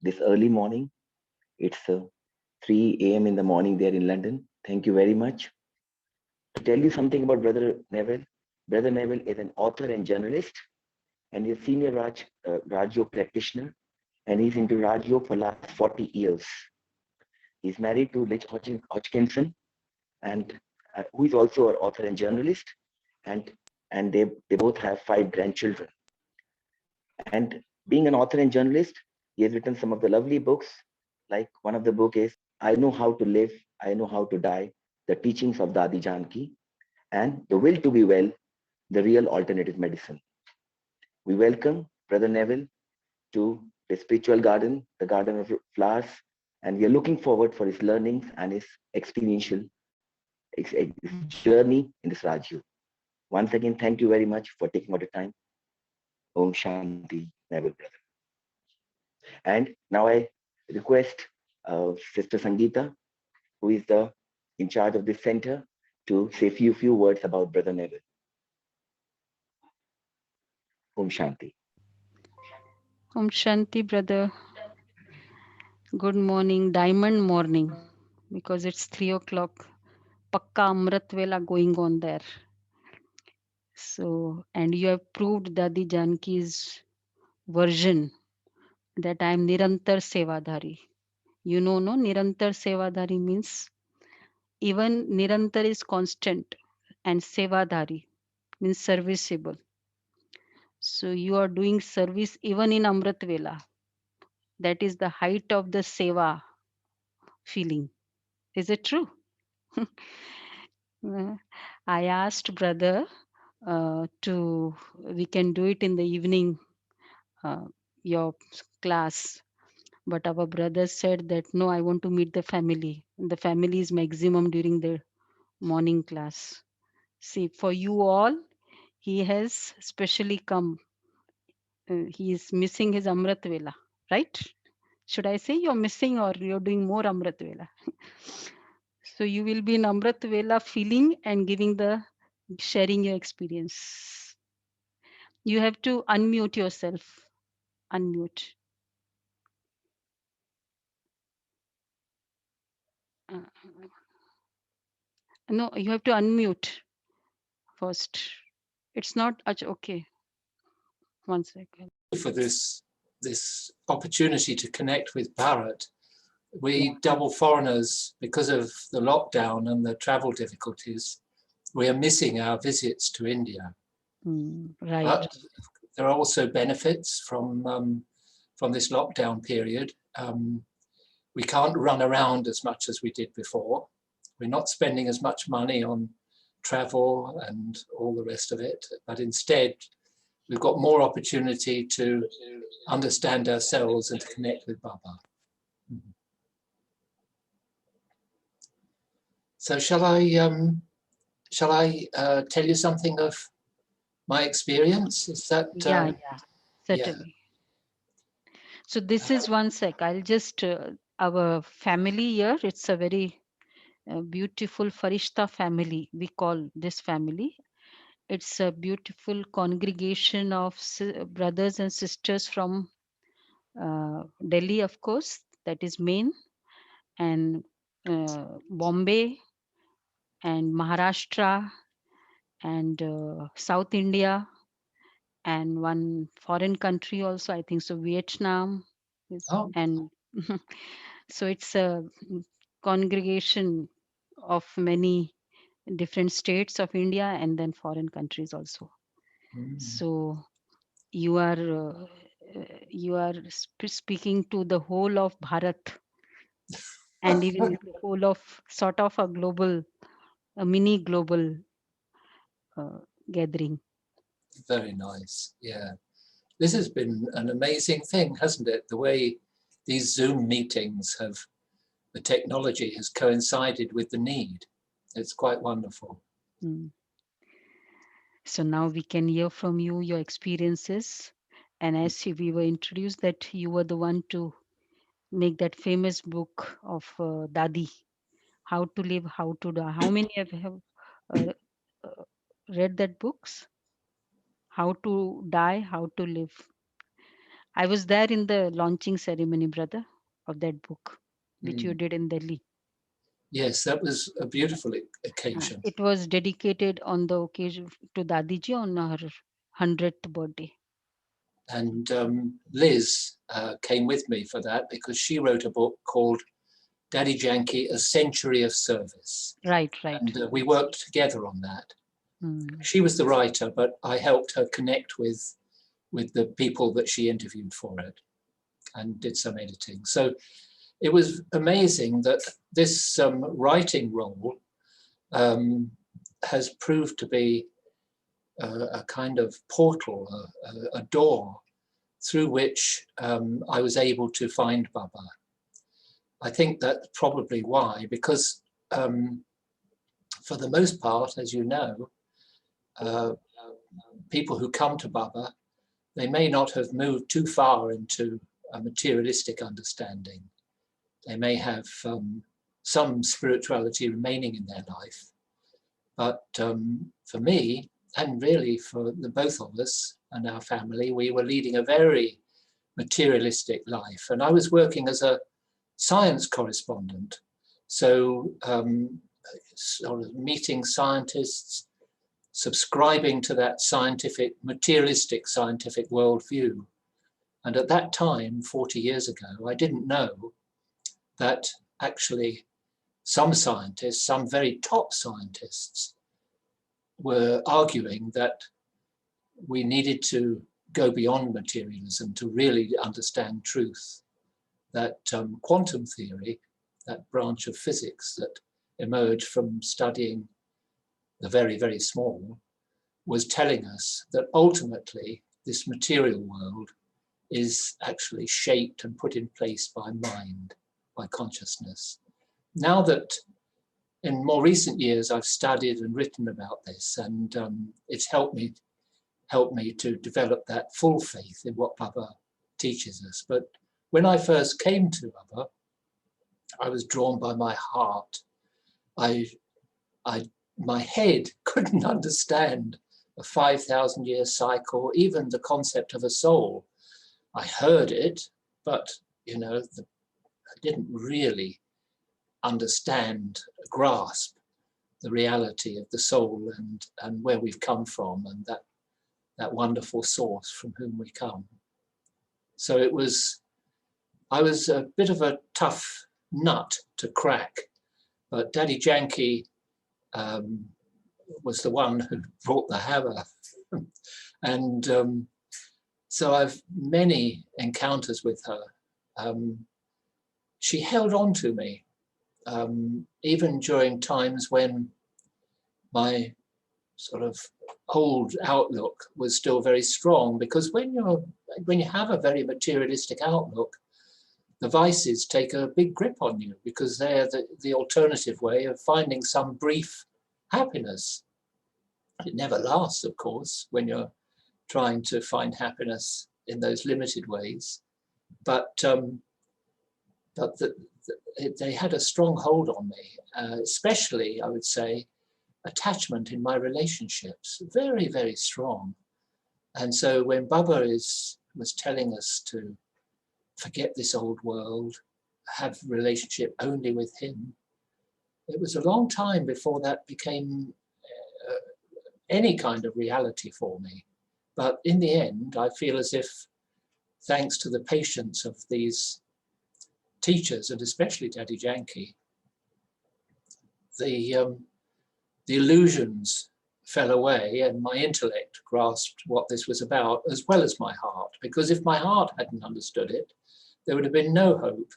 this early morning. It's 3 a.m. in the morning there in London. Thank you very much. To tell you something about Brother Neville, Brother Neville is an author and journalist, and he's a senior Raj Yoga practitioner, and he's into Raj Yoga for last 40 years. He's married to Rich Hodgkinson, and who is also an author and journalist, and they both have 5 grandchildren. And being an author and journalist, he has written some of the lovely books. Like one of the book is I Know How to Live, I Know How to Die, The Teachings of Dadi Janki, and The Will to Be Well, The Real Alternative Medicine. We welcome Brother Neville to the spiritual garden, the garden of flowers, and we are looking forward for his learnings and his experiential journey in this Raju. Once again, thank you very much for taking out the time. Om Shanti, Neville brother. And now I request Sister Sangeeta, who is in charge of this center, to say a few words about Brother Neville. Om Shanti. Om Shanti, brother. Good morning, diamond morning, because it's 3 o'clock. Pakka Amrit Vela going on there. So, and you have proved Dadi Janki's version that I am Nirantar Sevadhari. You know, no? Nirantar Sevadhari means even Nirantar is constant and Sevadhari means serviceable. So you are doing service even in Amrit Vela. That is the height of the Seva feeling. Is it true? I asked brother we can do it in the evening, uh, your class. But our brother said that no, I want to meet the family. The family is maximum during the morning class. See, for you all, he has specially come. He is missing his Amrit Vela, right? Should I say you're missing or you're doing more Amrit Vela? So you will be in Amrit Vela feeling and sharing your experience. You have to unmute yourself. Unmute. Uh, no, you have to unmute first. It's not okay. One second. For this opportunity to connect with Bharat. We double foreigners, because of the lockdown and the travel difficulties, we are missing our visits to India. Right. But there are also benefits from this lockdown period. We can't run around as much as we did before. We're not spending as much money on travel and all the rest of it, but instead we've got more opportunity to understand ourselves and to connect with Baba. So shall I tell you something of my experience? Is that yeah, certainly. Yeah. So this is one sec. I'll just our family here. It's a very beautiful Farishta family. We call this family. It's a beautiful congregation of brothers and sisters from Delhi, of course, that is main, and Bombay and Maharashtra and South India and one foreign country also, I think so, Vietnam. And so it's a congregation of many different states of India and then foreign countries also. So you are speaking to the whole of Bharat and even the whole of sort of a mini global gathering. Very nice. Yeah. This has been an amazing thing, hasn't it? The way these Zoom meetings the technology has coincided with the need. It's quite wonderful. So now we can hear from you, your experiences. And as we were introduced that you were the one to make that famous book of Dadi, How to Live, How to Die. How many have uh, read that books? How to Die, How to Live. I was there in the launching ceremony, brother, of that book, which you Mm. did in Delhi. Yes, that was a beautiful occasion. It was dedicated on the occasion to Dadiji on her 100th birthday. And Liz came with me for that because she wrote a book called Daddy Yankee, A Century of Service. Right, right. And we worked together on that. Mm. She was the writer, but I helped her connect with the people that she interviewed for it and did some editing. So it was amazing that this writing role has proved to be a kind of portal, a door through which I was able to find Baba. I think that's probably why, because for the most part, as you know, people who come to Baba, they may not have moved too far into a materialistic understanding. They may have some spirituality remaining in their life. But for me, and really for the both of us and our family, we were leading a very materialistic life. And I was working as a science correspondent. So sort of meeting scientists, subscribing to that scientific, materialistic scientific worldview. And at that time, 40 years ago, I didn't know that actually some scientists, some very top scientists, were arguing that we needed to go beyond materialism to really understand truth. That quantum theory, that branch of physics that emerged from studying the very, very small, was telling us that ultimately this material world is actually shaped and put in place by mind, by consciousness. Now that in more recent years I've studied and written about this, and it's helped me to develop that full faith in what Baba teaches us. But when I first came to Baba, I was drawn by my heart. My head couldn't understand a 5,000-year cycle, even the concept of a soul. I heard it, but I didn't really understand, grasp the reality of the soul and where we've come from, and that wonderful source from whom we come. So I was a bit of a tough nut to crack, but Daddy Yankee was the one who brought the hammer. And so I've many encounters with her. She held on to me, even during times when my sort of old outlook was still very strong, because when you have a very materialistic outlook, the vices take a big grip on you, because they're the alternative way of finding some brief happiness. It never lasts, of course, when you're trying to find happiness in those limited ways, but they had a strong hold on me, especially, I would say, attachment in my relationships, very, very strong. And so when Baba was telling us to forget this old world, have relationship only with him, it was a long time before that became any kind of reality for me. But in the end, I feel as if, thanks to the patience of these teachers, and especially Daddy Yankee, the illusions fell away and my intellect grasped what this was about, as well as my heart. Because if my heart hadn't understood it, there would have been no hope.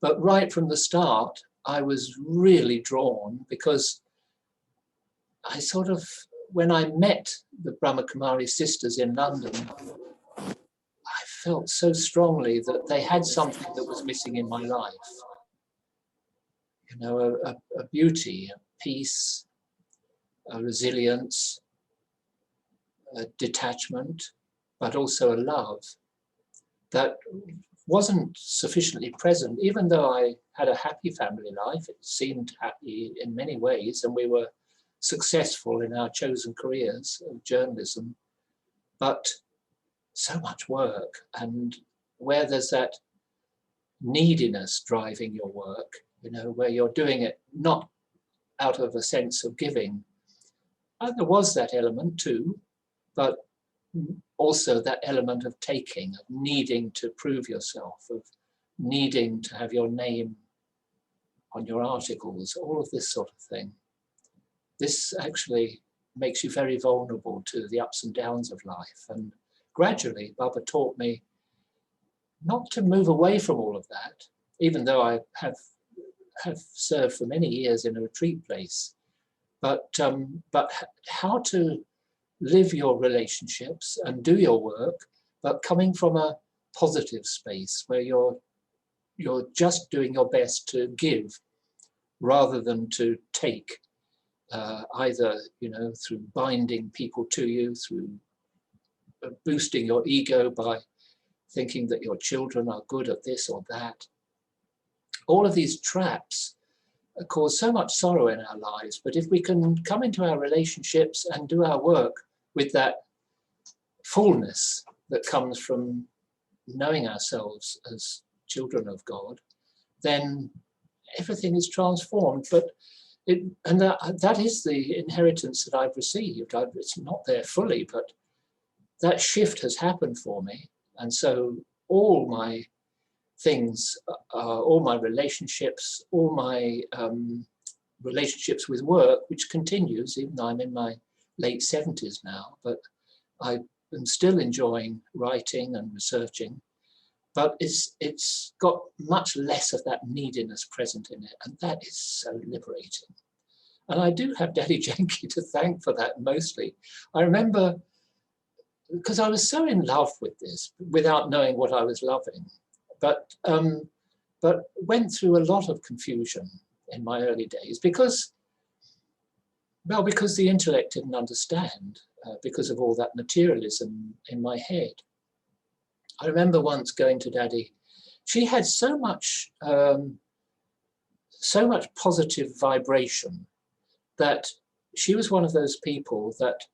But right from the start, I was really drawn, because I sort of, when I met the Brahmakumaris sisters in London, I felt so strongly that they had something that was missing in my life. A beauty, a peace, a resilience, a detachment, but also a love that wasn't sufficiently present. Even though I had a happy family life, it seemed happy in many ways, and we were successful in our chosen careers of journalism, but so much work, and where there's that neediness driving your work, you know, where you're doing it not out of a sense of giving. And there was that element too, but also that element of taking, of needing to prove yourself, of needing to have your name on your articles, all of this sort of thing. This actually makes you very vulnerable to the ups and downs of life. And gradually, Baba taught me not to move away from all of that, even though I have served for many years in a retreat place, but how to live your relationships and do your work, but coming from a positive space where you're just doing your best to give rather than to take, either, you know, through binding people to you, through boosting your ego by thinking that your children are good at this or that. All of these traps cause so much sorrow in our lives, but if we can come into our relationships and do our work with that fullness that comes from knowing ourselves as children of God, then everything is transformed. But that is the inheritance that I've received. It's not there fully, but that shift has happened for me. And so all my things, all my relationships, all my relationships with work, which continues, even though I'm in my late 70s now, but I am still enjoying writing and researching, but it's got much less of that neediness present in it, and that is so liberating. And I do have Daddy Janki to thank for that mostly. I remember, because I was so in love with this without knowing what I was loving, but went through a lot of confusion in my early days because the intellect didn't understand, because of all that materialism in my head. I remember once going to Daddy. She had so much positive vibration that she was one of those people that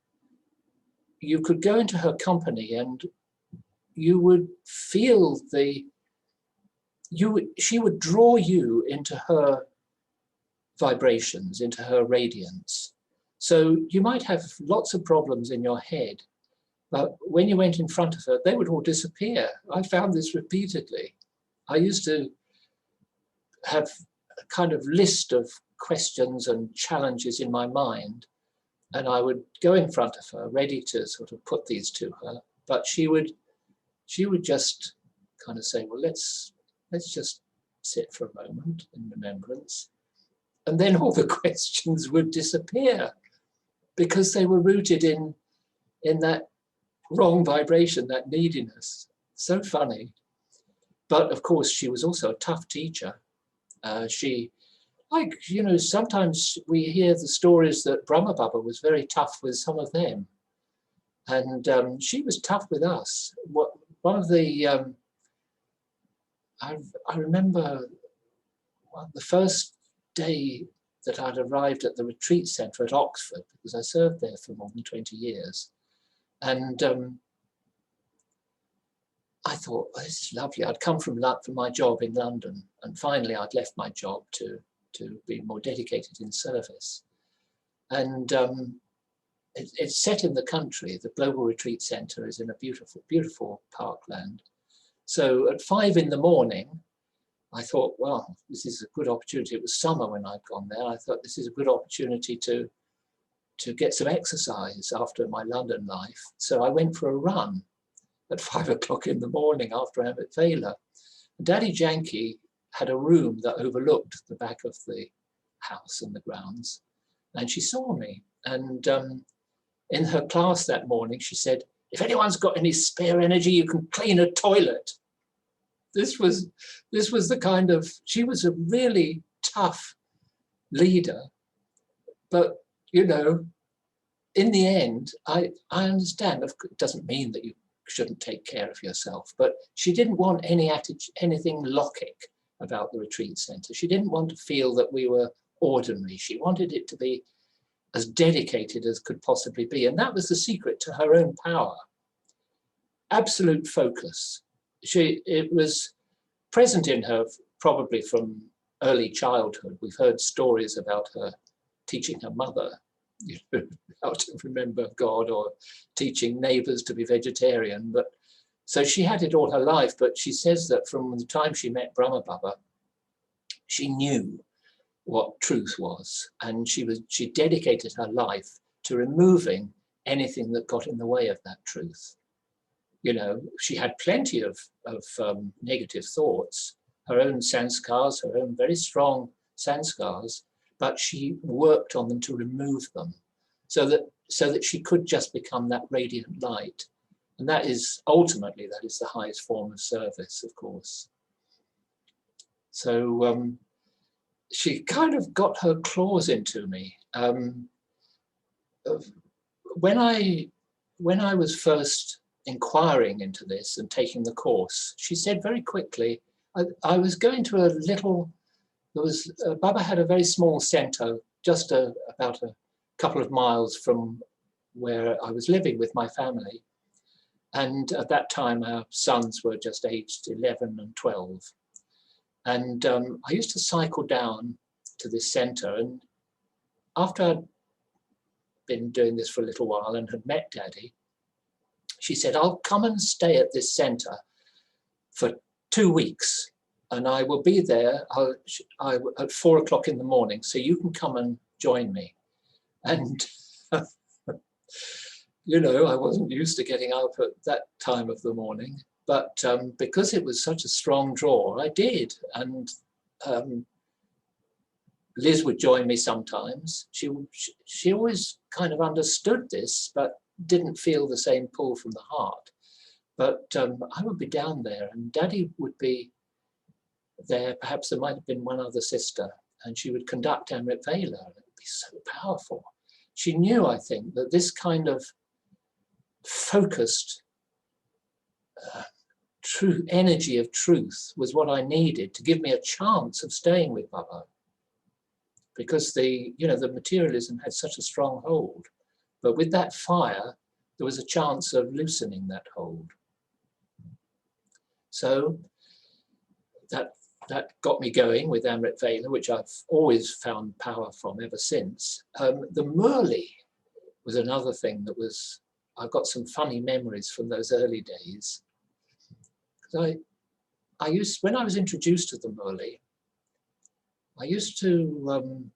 you could go into her company and you would feel she would draw you into her vibrations, into her radiance. So you might have lots of problems in your head, but when you went in front of her, they would all disappear. I found this repeatedly. I used to have a kind of list of questions and challenges in my mind, and I would go in front of her, ready to sort of put these to her, but she would just kind of say, well, let's just sit for a moment in remembrance. And then all the questions would disappear because they were rooted in that wrong vibration, that neediness. So funny. But of course, she was also a tough teacher. Sometimes we hear the stories that Brahma Baba was very tough with some of them. And she was tough with us. One of the, I remember the first day that I'd arrived at the retreat centre at Oxford, because I served there for more than 20 years. And I thought, oh, this is lovely. I'd come from my job in London, and finally I'd left my job to be more dedicated in service. And it's set in the country. The Global Retreat Centre is in a beautiful, beautiful parkland. So at 5 in the morning, I thought, well, this is a good opportunity. It was summer when I'd gone there. I thought this is a good opportunity to get some exercise after my London life. So I went for a run at 5 o'clock in the morning after Amit Vela. Daddy Janki had a room that overlooked the back of the house and the grounds. And she saw me. And in her class that morning, she said, if anyone's got any spare energy, you can clean a toilet. This was the kind of, she was a really tough leader. But, you know, in the end, I understand, it doesn't mean that you shouldn't take care of yourself, but she didn't want anything Lockic about the retreat centre. She didn't want to feel that we were ordinary. She wanted it to be as dedicated as could possibly be. And that was the secret to her own power. absolute focus. It was present in her probably from early childhood. We've heard stories about her teaching her mother, you know, how to remember God, or teaching neighbors to be vegetarian. But so she had it all her life, but she says that from the time she met Brahma Baba, she knew what truth was, and she dedicated her life to removing anything that got in the way of that truth. You know, she had plenty of negative thoughts, her own sanskars, her own very strong sanskars, but she worked on them to remove them, so that she could just become that radiant light. And that is ultimately, that is the highest form of service, of course. So she kind of got her claws into me. When I was first inquiring into this and taking the course, she said very quickly, I was going to a little, Baba had a very small center, just about a couple of miles from where I was living with my family. And at that time, our sons were just aged 11 and 12. And I used to cycle down to this center, and after I'd been doing this for a little while and had met Daddy, she said, I'll come and stay at this center for 2 weeks, and I will be there at 4 o'clock in the morning, so you can come and join me. And you know, I wasn't used to getting up at that time of the morning, but because it was such a strong draw, I did. And Liz would join me sometimes. She always kind of understood this, but didn't feel the same pull from the heart. But I would be down there, and Daddy would be there. Perhaps there might have been one other sister, and she would conduct Amrit Vela, and it would be so powerful. She knew, I think, that this kind of focused true energy of truth was what I needed to give me a chance of staying with Baba, because the materialism had such a strong hold. But with that fire, there was a chance of loosening that hold. So that got me going with Amrit Vela, which I've always found power from ever since. The Murli was another thing that was, I've got some funny memories from those early days. When I was introduced to the Murli, I used to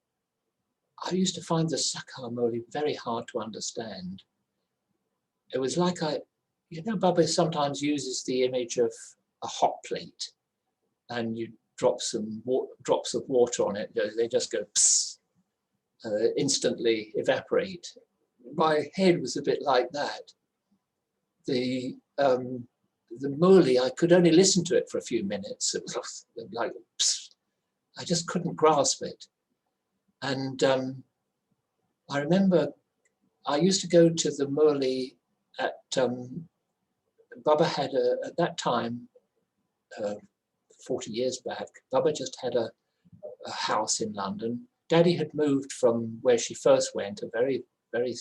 find the Sakar Murli very hard to understand. It was like Baba sometimes uses the image of a hot plate, and you drop some drops of water on it, they just go psst, instantly evaporate. My head was a bit like that. The Murli, I could only listen to it for a few minutes. It was like, psst. I just couldn't grasp it. And I remember I used to go to the Murli at, Baba had at that time, 40 years back, Baba just had a house in London. Daddy had moved from where she first went, a very, very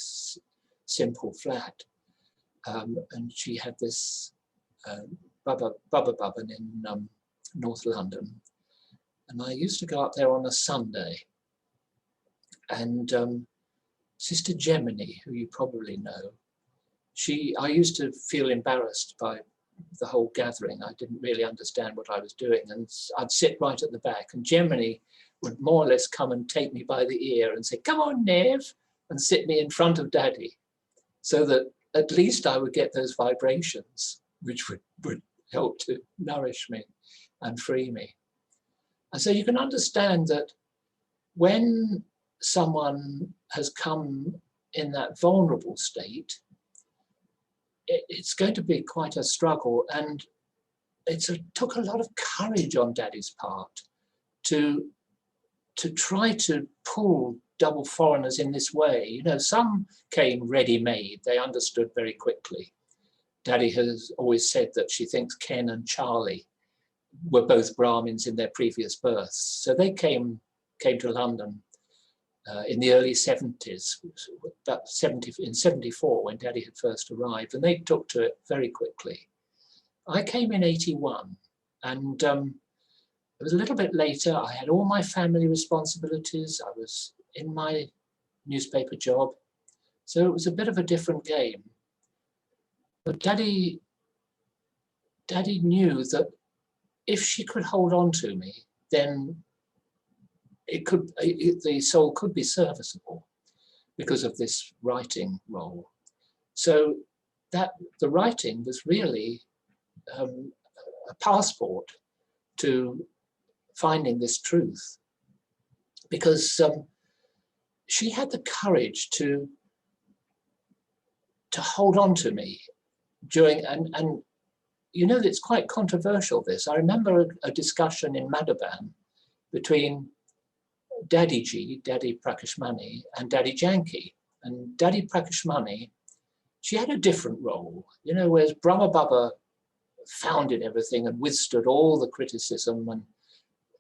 simple flat. And she had this Baba in North London. And I used to go up there on a Sunday. And Sister Gemini, who you probably know, I used to feel embarrassed by the whole gathering. I didn't really understand what I was doing. And I'd sit right at the back, and Gemini would more or less come and take me by the ear and say, come on, Nev, and sit me in front of Daddy, so that at least I would get those vibrations, which would help to nourish me and free me. And so you can understand that when someone has come in that vulnerable state, it's going to be quite a struggle. And it took a lot of courage on Daddy's part to try to pull double foreigners in this way. You know, some came ready-made. They understood very quickly. Daddy has always said that she thinks Ken and Charlie were both Brahmins in their previous births. So they came to London in the early 70s, about in 74 when Daddy had first arrived, and they took to it very quickly. I came in 81, and it was a little bit later. I had all my family responsibilities. I was in my newspaper job, so it was a bit of a different game. But Daddy knew that if she could hold on to me, then the soul could be serviceable because of this writing role. So that the writing was really a passport to finding this truth, because she had the courage to hold on to me during, and you know, it's quite controversial, this. I remember a discussion in Madhavan between Daddy G, Daddy Prakashmani, and Daddy Janki. And Daddy Prakashmani, she had a different role, you know, whereas Brahma Baba founded everything and withstood all the criticism and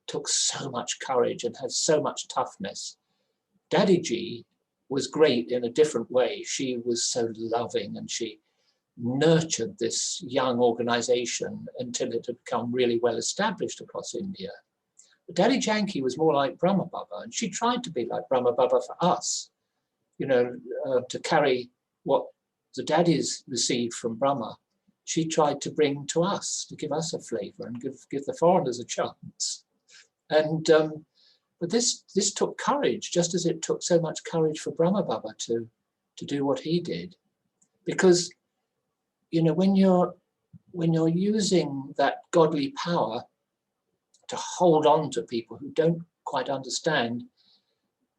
took so much courage and had so much toughness. Daddy G was great in a different way. She was so loving, and she nurtured this young organization until it had become really well established across India. But Daddy Janki was more like Brahma Baba, and she tried to be like Brahma Baba for us, you know, to carry what the daddies received from Brahma. She tried to bring to us, to give us a flavor and give the foreigners a chance. And but this took courage, just as it took so much courage for Brahma Baba to do what he did, because, you know, when you're using that godly power to hold on to people who don't quite understand,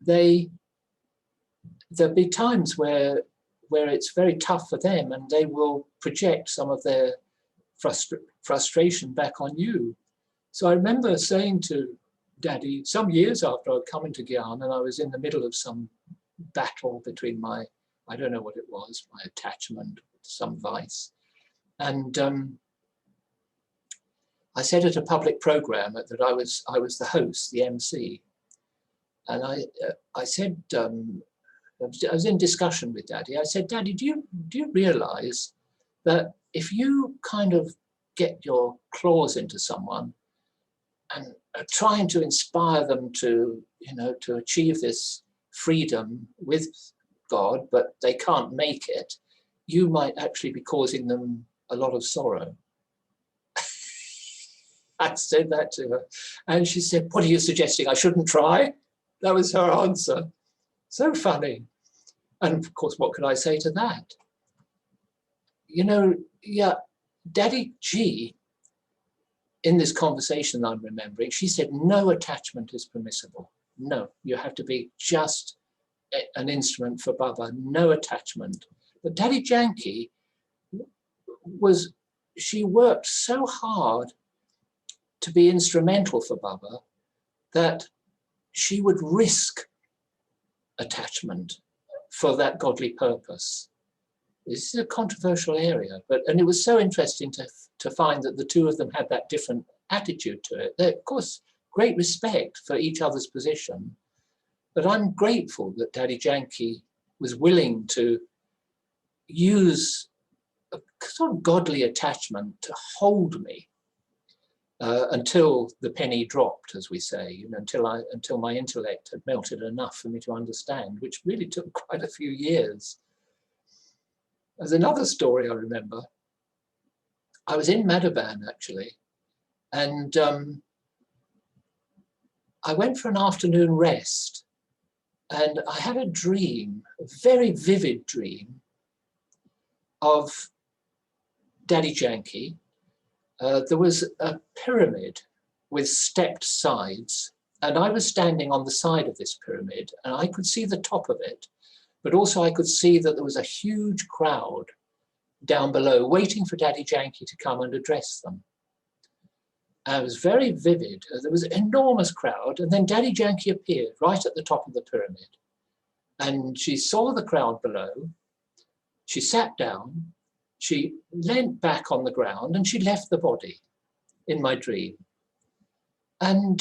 there'll be times where it's very tough for them, and they will project some of their frustration back on you. So I remember saying to Daddy, some years after I'd come into Gyan, and I was in the middle of some battle between I don't know what it was, my attachment to some vice. And I said at a public program that I was the host, the MC. And I said, I was in discussion with Daddy. I said, Daddy, do you realize that if you kind of get your claws into someone and are trying to inspire them to, you know, to achieve this freedom with God, but they can't make it, you might actually be causing them a lot of sorrow. I said that to her, and she said, what are you suggesting, I shouldn't try? That was her answer. So funny. And of course, what could I say to that? You know, yeah, Daddy G, in this conversation I'm remembering, she said, no attachment is permissible. No, you have to be just an instrument for Baba, no attachment. But Daddy Janki she worked so hard to be instrumental for Baba that she would risk attachment for that godly purpose. This is a controversial area, and it was so interesting to find that the two of them had that different attitude to it. They, of course, great respect for each other's position, but I'm grateful that Daddy Janki was willing to use a sort of godly attachment to hold me until the penny dropped, as we say, you know, until my intellect had melted enough for me to understand, which really took quite a few years. There's another story I remember. I was in Madhavan, actually, and I went for an afternoon rest, and I had a dream, a very vivid dream, of Daddy Janki. There was a pyramid with stepped sides, and I was standing on the side of this pyramid, and I could see the top of it, but also I could see that there was a huge crowd down below waiting for Daddy Janki to come and address them. And it was very vivid. There was an enormous crowd, and then Daddy Janki appeared right at the top of the pyramid. And she saw the crowd below, she sat down, she leant back on the ground, and she left the body in my dream. And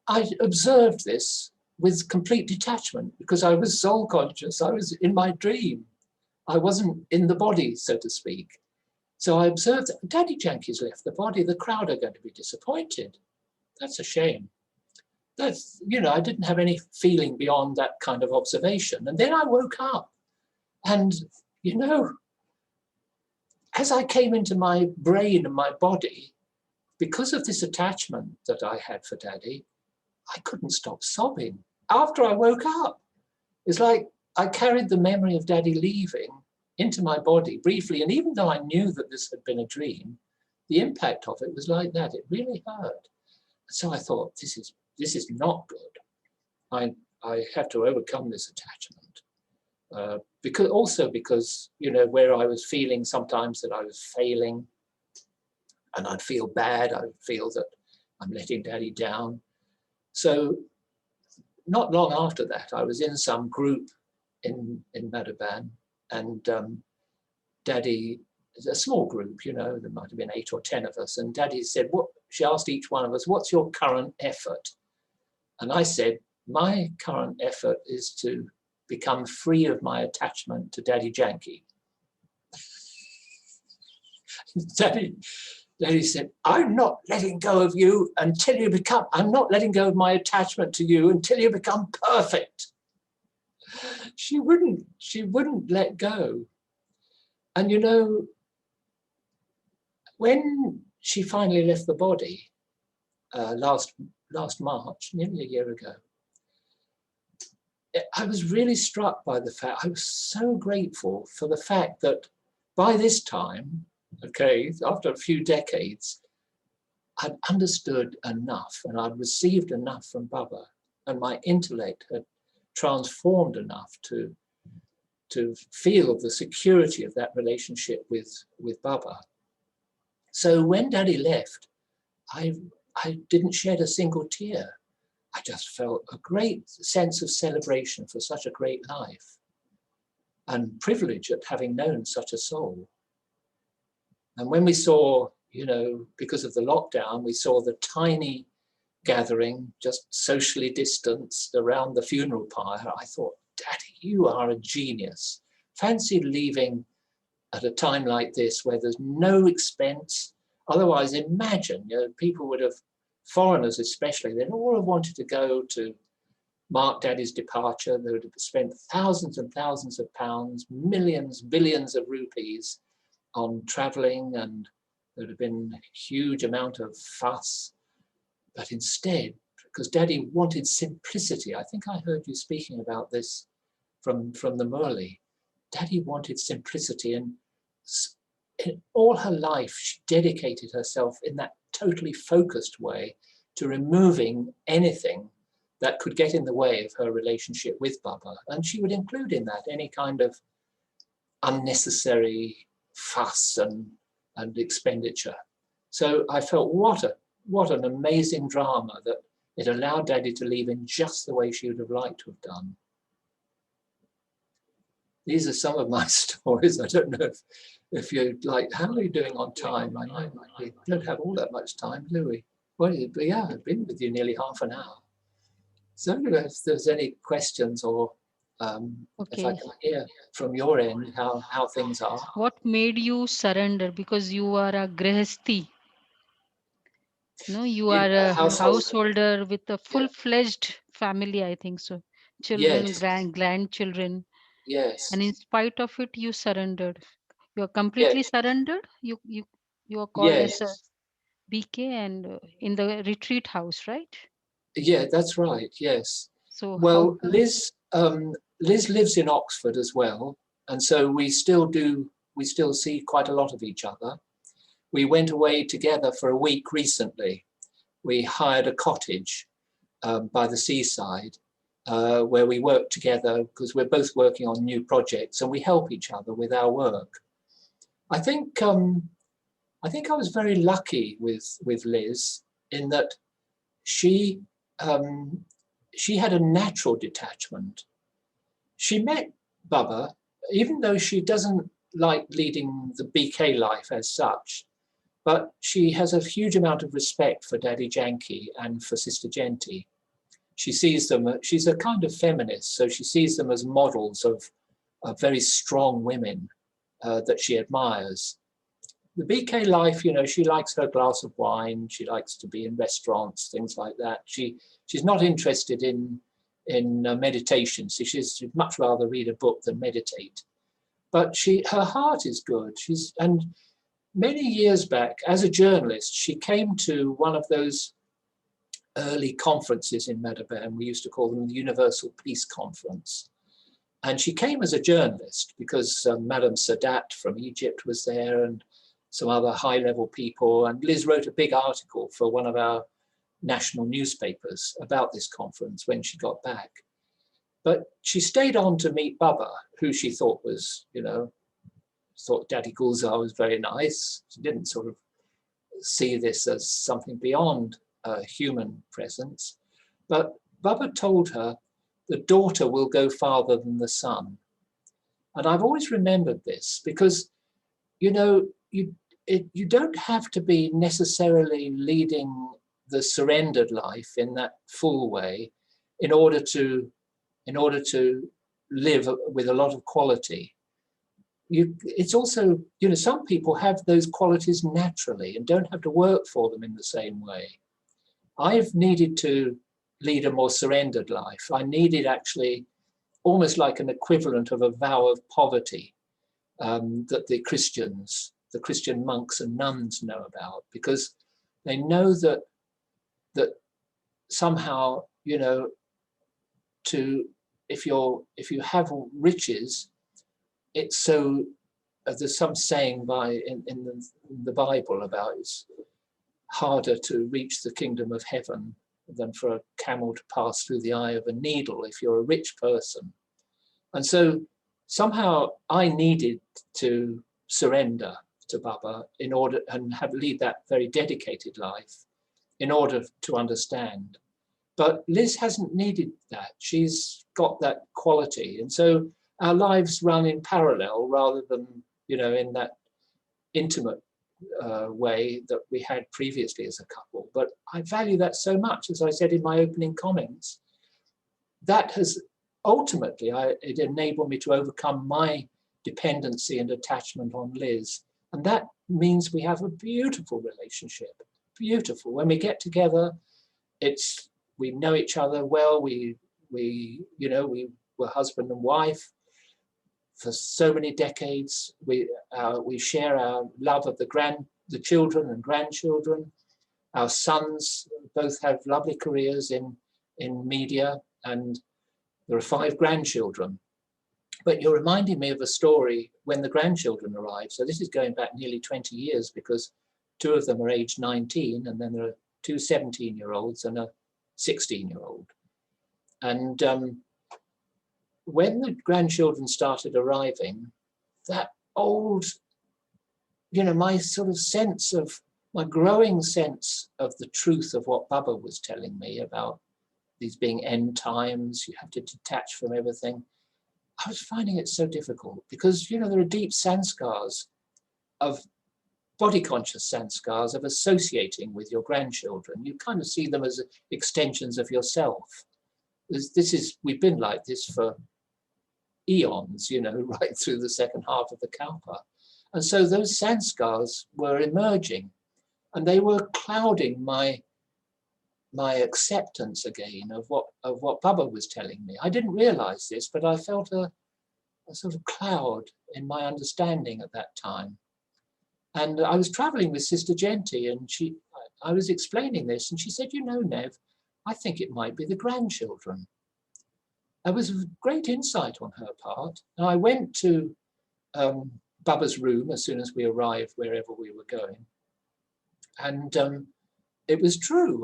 I observed this with complete detachment, because I was soul conscious. I was in my dream. I wasn't in the body, so to speak. So I observed that Daddy Yankie's left the body. The crowd are going to be disappointed. That's a shame. That's, you know, I didn't have any feeling beyond that kind of observation. And then I woke up and, you know, as I came into my brain and my body, because of this attachment that I had for Daddy, I couldn't stop sobbing after I woke up. It's like I carried the memory of Daddy leaving into my body briefly. And even though I knew that this had been a dream, the impact of it was like that. It really hurt. So I thought, this is not good. I have to overcome this attachment. Because, you know, where I was feeling sometimes that I was failing, and I'd feel bad, I'd feel that I'm letting Daddy down. So not long after that, I was in some group in Madhuban, and Daddy, a small group, you know, there might have been 8 or 10 of us, and Daddy said, she asked each one of us, what's your current effort? And I said, my current effort is to become free of my attachment to Daddy Yankee. Daddy said, I'm not letting go of you until you become, I'm not letting go of my attachment to you until you become perfect. She wouldn't let go. And you know, when she finally left the body last March, nearly a year ago, I was really struck by the fact, I was so grateful for the fact that by this time, okay, after a few decades, I'd understood enough and I'd received enough from Baba, and my intellect had transformed enough to feel the security of that relationship with Baba. So when Daddy left, I didn't shed a single tear. I just felt a great sense of celebration for such a great life and privilege at having known such a soul. And when we saw, you know, because of the lockdown, we saw the tiny gathering, just socially distanced around the funeral pyre, I thought, Daddy, you are a genius. Fancy leaving at a time like this where there's no expense. Otherwise, imagine, you know, people would have, foreigners especially, they'd all have wanted to go to mark Daddy's departure. They would have spent thousands and thousands of pounds, millions, billions of rupees on traveling, and there would have been a huge amount of fuss. But instead, because Daddy wanted simplicity, I think I heard you speaking about this from the Murli. Daddy wanted simplicity, and in all her life, she dedicated herself in that totally focused way to removing anything that could get in the way of her relationship with Baba. And she would include in that any kind of unnecessary fuss and expenditure. So I felt what an amazing drama that it allowed Daddy to leave in just the way she would have liked to have done. These are some of my stories. I don't know if you're like, how are you doing on time? I know we don't have all that much time, do we? Well, yeah, I've been with you nearly half an hour. So if there's any questions or if I can hear from your end how things are. What made you surrender? Because you are a grihasti. No, you are a householder with a full-fledged family, I think so. Children, Yes. grandchildren. Yes. And in spite of it, you surrendered. You are completely surrendered. You are called as a BK and in the retreat house, right? Yeah, that's right. Yes. So well, Liz lives in Oxford as well, and so we still see quite a lot of each other. We went away together for a week recently. We hired a cottage by the seaside where we work together because we're both working on new projects and we help each other with our work. I think I was very lucky with Liz in that she had a natural detachment. She met Baba, even though she doesn't like leading the BK life as such, but she has a huge amount of respect for Daddy Yankee and for Sister Genti. she sees them, she's a kind of feminist, so she sees them as models of very strong women that she admires. The BK life, you know, she likes her glass of wine, she likes to be in restaurants, things like that. She's not interested in meditation, so she'd much rather read a book than meditate. But her heart is good. And many years back, as a journalist, she came to one of those early conferences in Madaba, we used to call them the Universal Peace Conference. And she came as a journalist because Madame Sadat from Egypt was there and some other high-level people. And Liz wrote a big article for one of our national newspapers about this conference when she got back. But she stayed on to meet Baba, who she thought was, you know, thought Daddy Gulzar was very nice. She didn't sort of see this as something beyond human presence. But Baba told her, the daughter will go farther than the son. And I've always remembered this because, you know, you don't have to be necessarily leading the surrendered life in that full way in order to live with a lot of quality. It's also, you know, some people have those qualities naturally and don't have to work for them in the same way. I've needed to lead a more surrendered life. I needed actually almost like an equivalent of a vow of poverty that the Christian monks and nuns know about, because they know that somehow, you know, if you have riches, it's so, there's some saying in the Bible about it's harder to reach the kingdom of heaven than for a camel to pass through the eye of a needle if you're a rich person. And so somehow I needed to surrender to Baba in order and lead that very dedicated life in order to understand. But Liz hasn't needed that. She's got that quality. And so our lives run in parallel rather than, you know, in that intimate way that we had previously as a couple. But I value that so much, as I said in my opening comments. That has ultimately, it enabled me to overcome my dependency and attachment on Liz. And that means we have a beautiful relationship, beautiful. When we get together, we know each other well. We were husband and wife for so many decades. We share our love of the children and grandchildren. Our sons both have lovely careers in media, and there are 5 grandchildren. But you're reminding me of a story when the grandchildren arrived. So this is going back nearly 20 years because 2 of them are aged 19, and then there are 2 17-year-olds and a 16-year-old. And when the grandchildren started arriving, that old, you know, my growing sense of the truth of what Baba was telling me about these being end times, you have to detach from everything. I was finding it so difficult because, you know, there are deep sanskars of body conscious sanskars of associating with your grandchildren. You kind of see them as extensions of yourself. We've been like this for eons, you know, right through the second half of the Kalpa. And so those sanskars were emerging and they were clouding my acceptance again of what Baba was telling me. I didn't realize this, but I felt a sort of cloud in my understanding at that time. And I was traveling with Sister Genti, and I was explaining this, and she said, you know, Nev, I think it might be the grandchildren. It was a great insight on her part. And I went to Baba's room as soon as we arrived wherever we were going. And it was true.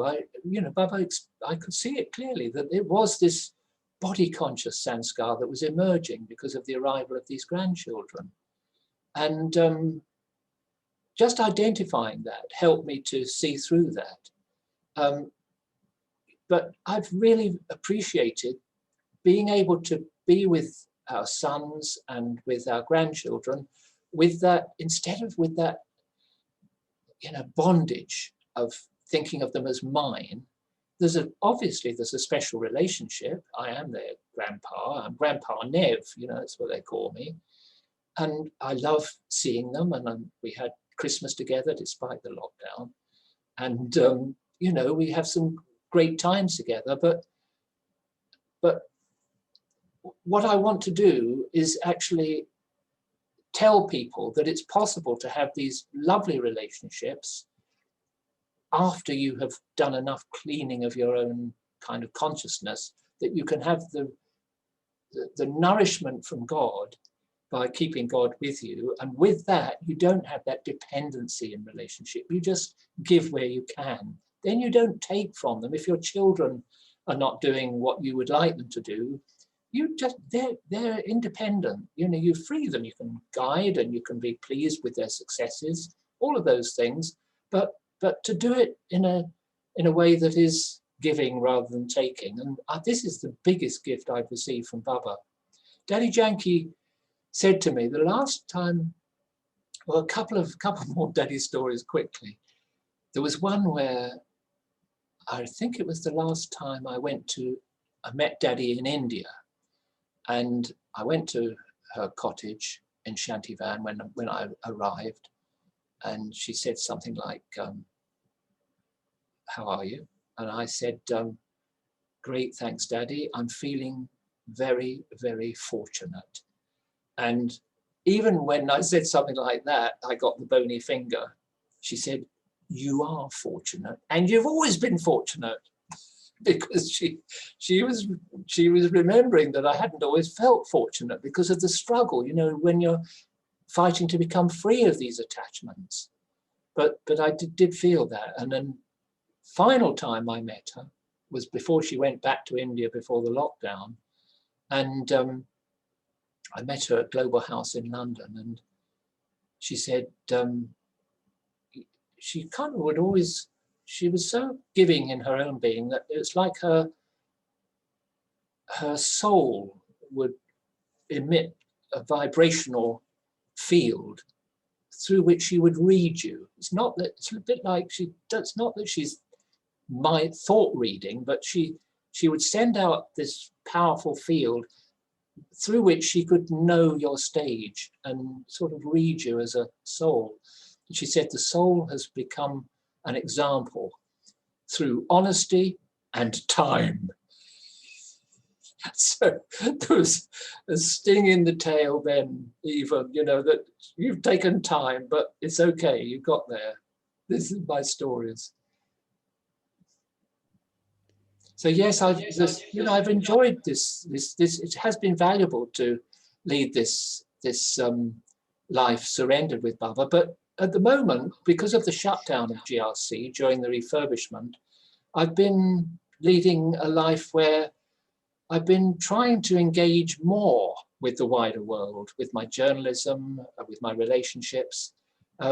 Baba, I could see it clearly that it was this body conscious sanskar that was emerging because of the arrival of these grandchildren. And just identifying that helped me to see through that. But I've really appreciated being able to be with our sons and with our grandchildren with that, instead of with that, you know, bondage of thinking of them as mine, obviously there's a special relationship. I am their grandpa. I'm Grandpa Nev, you know, that's what they call me. And I love seeing them. And we had Christmas together despite the lockdown. And, you know, we have some great times together. But what I want to do is actually tell people that it's possible to have these lovely relationships after you have done enough cleaning of your own kind of consciousness, that you can have the nourishment from God by keeping God with you. And with that, you don't have that dependency in relationship. You just give where you can. Then you don't take from them. If your children are not doing what you would like them to do, you just, they're independent. You know, you free them. You can guide and you can be pleased with their successes, all of those things. But to do it in a way that is giving rather than taking. And this is the biggest gift I've received from Baba. Daddy Janki said to me the last time, well, a couple more Daddy stories quickly. There was one where I think it was the last time I met Daddy in India, and I went to her cottage in Shantivan when I arrived, and she said something like, how are you? And I said, great, thanks, Daddy. I'm feeling very, very fortunate. And even when I said something like that, I got the bony finger. She said, you are fortunate, and you've always been fortunate. Because she was remembering that I hadn't always felt fortunate because of the struggle, you know, when you're fighting to become free of these attachments. But I did feel that. And then final time I met her was before she went back to India before the lockdown. And I met her at Global House in London, and she said she kind of would always, she was so giving in her own being that it's like her soul would emit a vibrational field through which she would read you. It's not that, it's a bit like it's not that she's my thought reading, but she would send out this powerful field through which she could know your stage and sort of read you as a soul. And she said the soul has become an example through honesty and time. So there was a sting in the tail then, even, you know, that you've taken time, but it's okay, you got there. This is my stories. So yes, I've enjoyed this. It has been valuable to lead this life surrendered with Baba. But at the moment, because of the shutdown of GRC during the refurbishment, I've been leading a life where I've been trying to engage more with the wider world, with my journalism, with my relationships,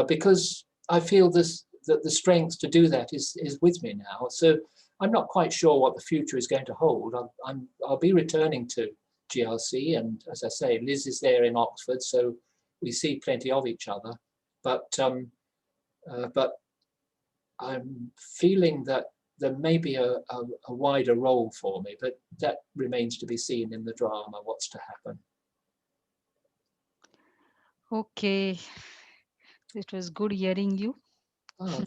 because I feel that the strength to do that is with me now. So I'm not quite sure what the future is going to hold. I'll be returning to GRC, and as I say, Liz is there in Oxford, so we see plenty of each other. But I'm feeling that there may be a wider role for me, but that remains to be seen in the drama, what's to happen. Okay, it was good hearing you. Oh,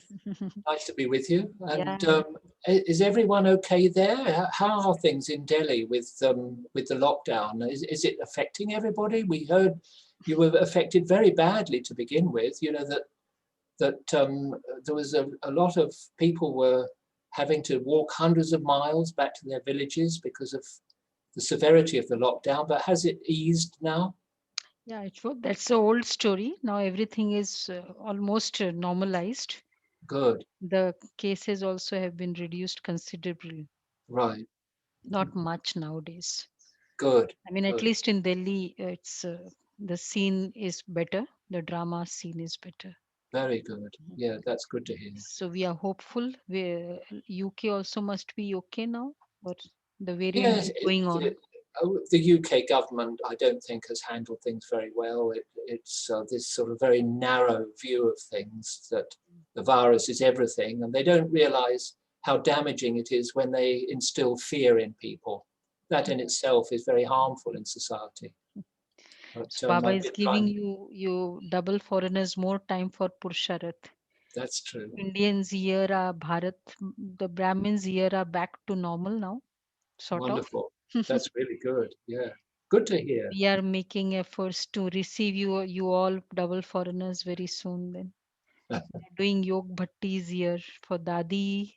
nice to be with you. And Yeah. is everyone okay there? How are things in Delhi with the lockdown? Is it affecting everybody? We heard you were affected very badly to begin with. You know that there was a lot of people were having to walk hundreds of miles back to their villages because of the severity of the lockdown. But has it eased now? Yeah, that's the old story. Now everything is almost normalized. Good. The cases also have been reduced considerably. Right. Not much nowadays. Good. I mean, at Good. least in Delhi, it's the scene is better. The drama scene is better. Very good. Yeah, that's good to hear. So we are hopeful. UK also must be okay now, but the variant Yes, is going on. the UK government, I don't think, has handled things very well. It's this sort of very narrow view of things, that the virus is everything, and they don't realise how damaging it is when they instill fear in people. That in itself is very harmful in society. But, So Baba I've is been giving trying. you double foreigners more time for Purusharat. That's true. Indians here are Bharat, the Brahmins here are back to normal now, sort Wonderful. of. That's really good. Yeah. Good to hear. We are making efforts to receive you all double foreigners very soon. Then doing yog bhattis here for Dadi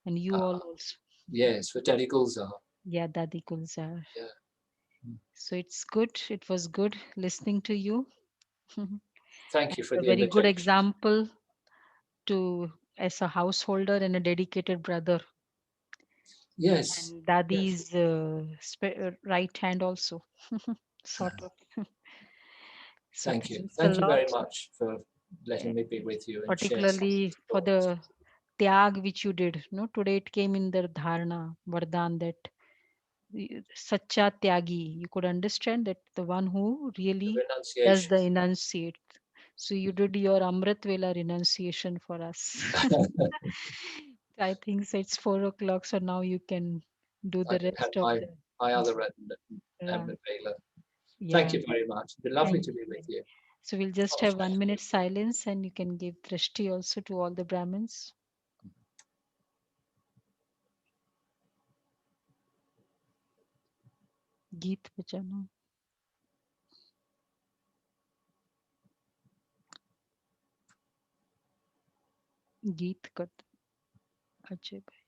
and you all also. Yes, for Daddy Gulzar. Yeah, Dadi Gulzar. Yeah. So it's good. It was good listening to you. Thank you for A the very good invitation. example to as a householder and a dedicated brother. Yes. And Yes. Dadi's right hand also, sort of. So Thank you. thanks a Thank you lot, very much for eh, letting me be with you and share some particularly for thoughts. the tyag which you did. No, today it came in the dharana, vardhan, that sacha tyagi. You could understand that the one who The really does renunciation. the enunciate. So you did your Amrit Vela renunciation for us. I think so it's 4 o'clock, so now you can do I the can have rest of the. my other Right. Vela. Thank Yeah. you very much. It's been lovely Thank to be you. with you. So we'll just have 1 minute silence and you can give drishti also to all the Brahmins. Geet bajana. Geet kat. Ajay bhai.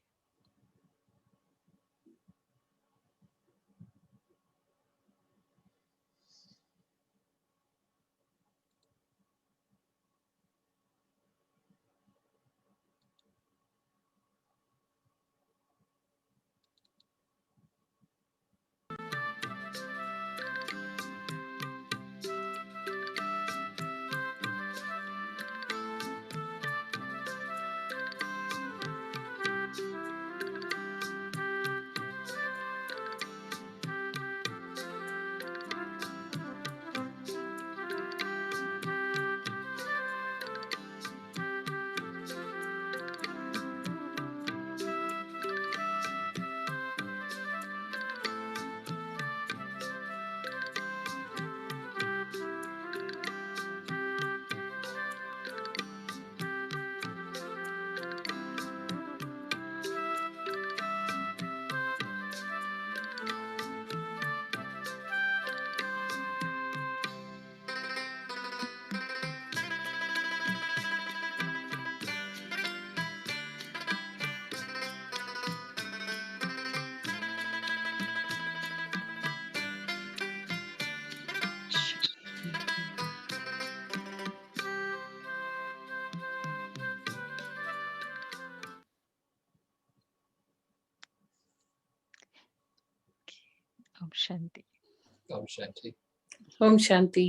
Om Shanti. Om Shanti. Om Shanti.